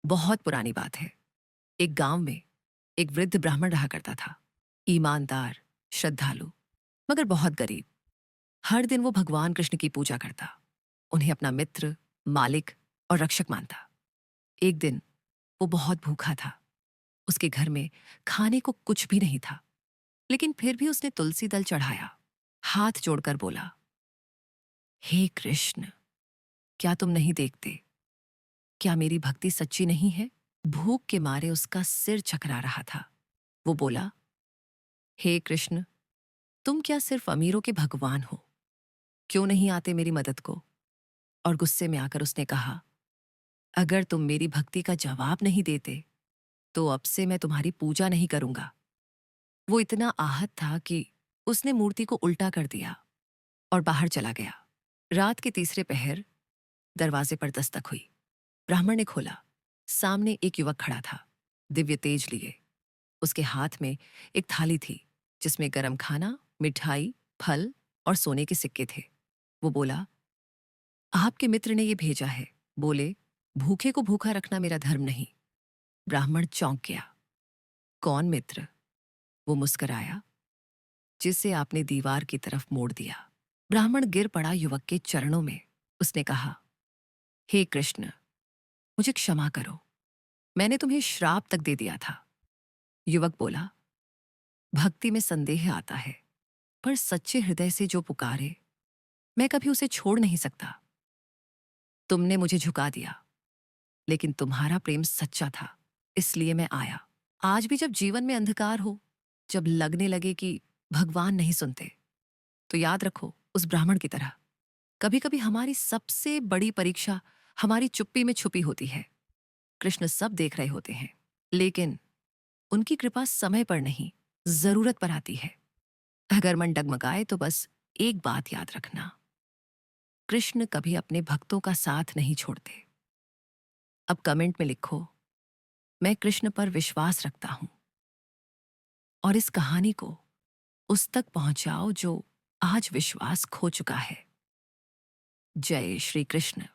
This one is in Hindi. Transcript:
बहुत पुरानी बात है। एक गांव में एक वृद्ध ब्राह्मण रहा करता था। ईमानदार, श्रद्धालु, मगर बहुत गरीब। हर दिन वो भगवान कृष्ण की पूजा करता, उन्हें अपना मित्र, मालिक और रक्षक मानता। एक दिन वो बहुत भूखा था। उसके घर में खाने को कुछ भी नहीं था, लेकिन फिर भी उसने तुलसी दल चढ़ाया। हाथ जोड़कर बोला, हे कृष्ण, क्या तुम नहीं देखते? क्या मेरी भक्ति सच्ची नहीं है? भूख के मारे उसका सिर चकरा रहा था। वो बोला, हे कृष्ण, तुम क्या सिर्फ अमीरों के भगवान हो? क्यों नहीं आते मेरी मदद को? और गुस्से में आकर उसने कहा, अगर तुम मेरी भक्ति का जवाब नहीं देते तो अब से मैं तुम्हारी पूजा नहीं करूंगा। वो इतना आहत था कि उसने मूर्ति को उल्टा कर दिया और बाहर चला गया। रात के तीसरे पहर दरवाजे पर दस्तक हुई। ब्राह्मण ने खोला। सामने एक युवक खड़ा था, दिव्य तेज लिए। उसके हाथ में एक थाली थी जिसमें गरम खाना, मिठाई, फल और सोने के सिक्के थे। वो बोला, आपके मित्र ने ये भेजा है। बोले, भूखे को भूखा रखना मेरा धर्म नहीं। ब्राह्मण चौंक गया। कौन मित्र? वो मुस्कराया, जिसे आपने दीवार की तरफ मोड़ दिया। ब्राह्मण गिर पड़ा युवक के चरणों में। उसने कहा, हे कृष्ण, मुझे क्षमा करो, मैंने तुम्हें श्राप तक दे दिया था। युवक बोला, भक्ति में संदेह आता है, पर सच्चे हृदय से जो पुकारे, मैं कभी उसे छोड़ नहीं सकता। तुमने मुझे झुका दिया, लेकिन तुम्हारा प्रेम सच्चा था, इसलिए मैं आया। आज भी जब जीवन में अंधकार हो, जब लगने लगे कि भगवान नहीं सुनते, तो याद रखो उस ब्राह्मण की तरह, कभी कभी हमारी सबसे बड़ी परीक्षा हमारी चुप्पी में छुपी होती है। कृष्ण सब देख रहे होते हैं, लेकिन उनकी कृपा समय पर नहीं, जरूरत पर आती है। अगर मन डगमगाए तो बस एक बात याद रखना, कृष्ण कभी अपने भक्तों का साथ नहीं छोड़ते। अब कमेंट में लिखो, मैं कृष्ण पर विश्वास रखता हूं, और इस कहानी को उस तक पहुंचाओ जो आज विश्वास खो चुका है। जय श्री कृष्ण।